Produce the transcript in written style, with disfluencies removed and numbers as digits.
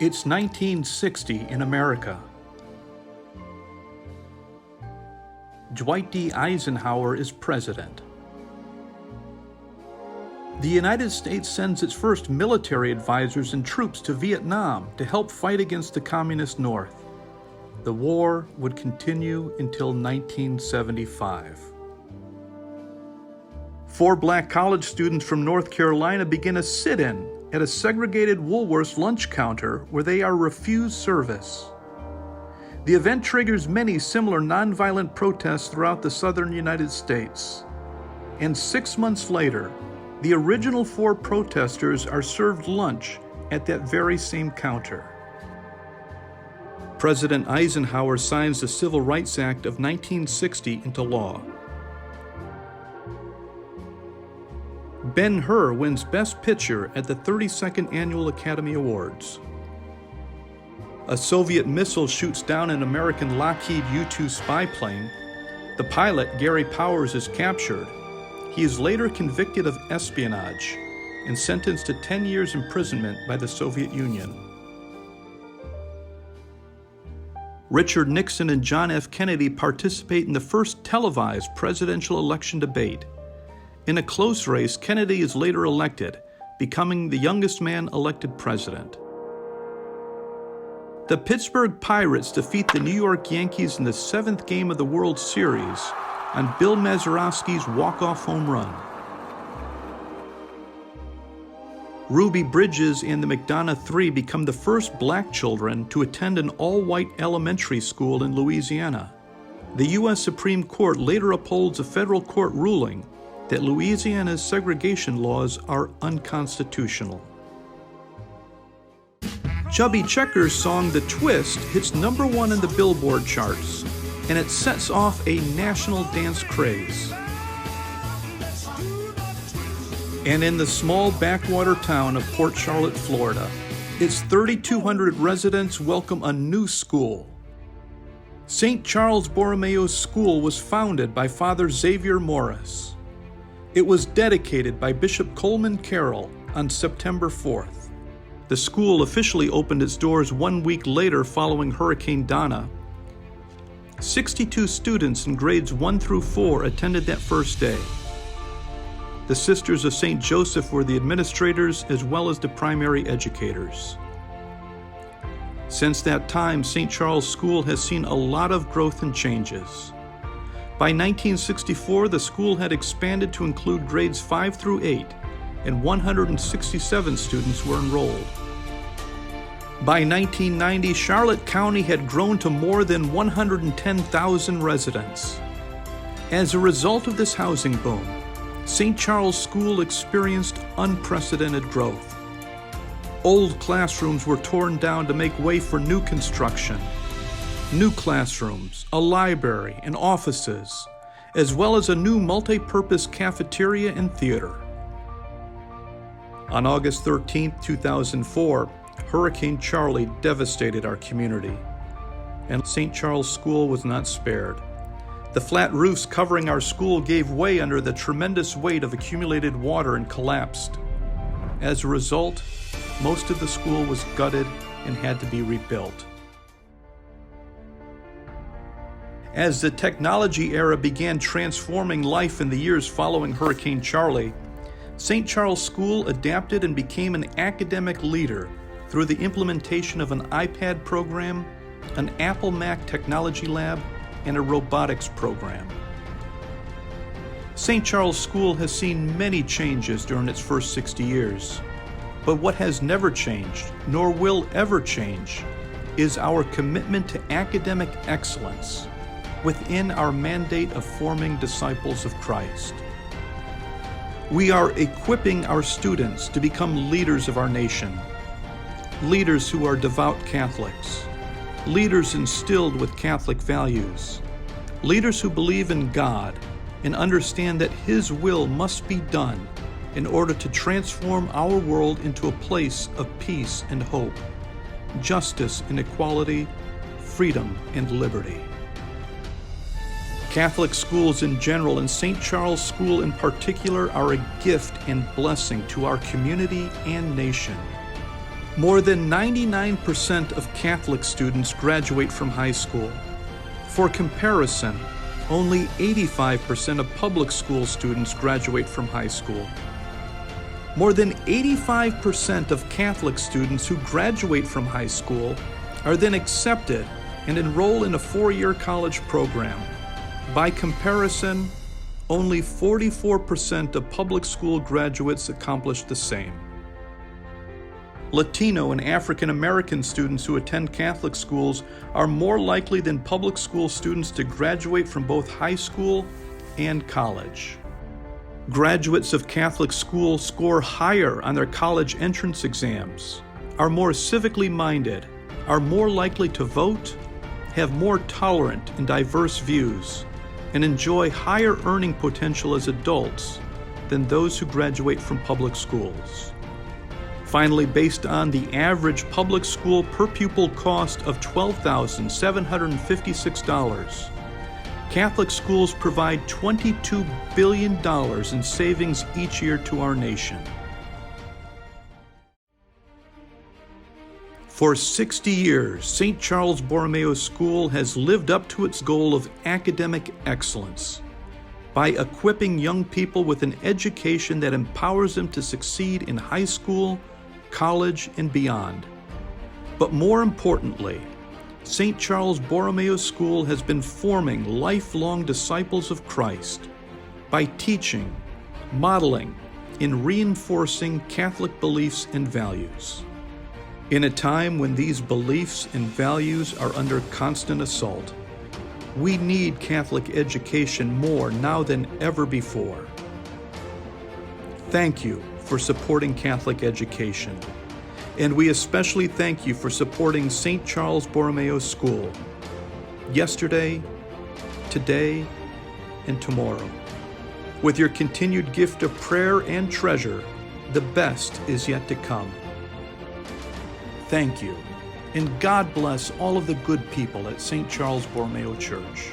It's 1960 in America. Dwight D. Eisenhower is president. The United States sends its first military advisors and troops to Vietnam to help fight against the Communist North. The war would continue until 1975. 4 black college students from North Carolina begin a sit-in at a segregated Woolworths lunch counter where they are refused service. The event triggers many similar nonviolent protests throughout the southern United States. And 6 months later, the original 4 protesters are served lunch at that very same counter. President Eisenhower signs the Civil Rights Act of 1960 into law. Ben-Hur wins Best Picture at the 32nd Annual Academy Awards. A Soviet missile shoots down an American Lockheed U-2 spy plane. The pilot, Gary Powers, is captured. He is later convicted of espionage and sentenced to 10 years imprisonment by the Soviet Union. Richard Nixon and John F. Kennedy participate in the first televised presidential election debate. In a close race, Kennedy is later elected, becoming the youngest man elected president. The Pittsburgh Pirates defeat the New York Yankees in the 7th game of the World Series on Bill Mazeroski's walk-off home run. Ruby Bridges and the McDonough Three become the first black children to attend an all-white elementary school in Louisiana. The U.S. Supreme Court later upholds a federal court ruling that Louisiana's segregation laws are unconstitutional. Chubby Checker's song The Twist hits #1 in the Billboard charts, and it sets off a national dance craze. And in the small backwater town of Port Charlotte, Florida, its 3,200 residents welcome a new school. St. Charles Borromeo School was founded by Father Xavier Morris. It was dedicated by Bishop Coleman Carroll on September 4th. The school officially opened its doors 1 week later following Hurricane Donna. 62 students in grades 1 through 4 attended that first day. The Sisters of St. Joseph were the administrators as well as the primary educators. Since that time, St. Charles School has seen a lot of growth and changes. By 1964, the school had expanded to include grades 5 through 8, and 167 students were enrolled. By 1990, Charlotte County had grown to more than 110,000 residents. As a result of this housing boom, St. Charles School experienced unprecedented growth. Old classrooms were torn down to make way for new construction. New classrooms, a library, and offices, as well as a new multi-purpose cafeteria and theater. On August 13, 2004, Hurricane Charlie devastated our community, and St. Charles School was not spared. The flat roofs covering our school gave way under the tremendous weight of accumulated water and collapsed. As a result, most of the school was gutted and had to be rebuilt. As the technology era began transforming life in the years following Hurricane Charlie, St. Charles School adapted and became an academic leader through the implementation of an iPad program, an Apple Mac technology lab, and a robotics program. St. Charles School has seen many changes during its first 60 years, but what has never changed, nor will ever change, is our commitment to academic excellence within our mandate of forming disciples of Christ. We are equipping our students to become leaders of our nation, leaders who are devout Catholics, leaders instilled with Catholic values, leaders who believe in God and understand that His will must be done in order to transform our world into a place of peace and hope, justice and equality, freedom and liberty. Catholic schools in general and St. Charles School in particular are a gift and blessing to our community and nation. More than 99% of Catholic students graduate from high school. For comparison, only 85% of public school students graduate from high school. More than 85% of Catholic students who graduate from high school are then accepted and enroll in a 4-year college program. By comparison, only 44% of public school graduates accomplish the same. Latino and African American students who attend Catholic schools are more likely than public school students to graduate from both high school and college. Graduates of Catholic schools score higher on their college entrance exams, are more civically minded, are more likely to vote, have more tolerant and diverse views, and enjoy higher earning potential as adults than those who graduate from public schools. Finally, based on the average public school per pupil cost of $12,756, Catholic schools provide $22 billion in savings each year to our nation. For 60 years, St. Charles Borromeo School has lived up to its goal of academic excellence by equipping young people with an education that empowers them to succeed in high school, college, and beyond. But more importantly, St. Charles Borromeo School has been forming lifelong disciples of Christ by teaching, modeling, and reinforcing Catholic beliefs and values. In a time when these beliefs and values are under constant assault, we need Catholic education more now than ever before. Thank you for supporting Catholic education, and we especially thank you for supporting St. Charles Borromeo School yesterday, today, and tomorrow. With your continued gift of prayer and treasure, the best is yet to come. Thank you, and God bless all of the good people at St. Charles Borromeo Church.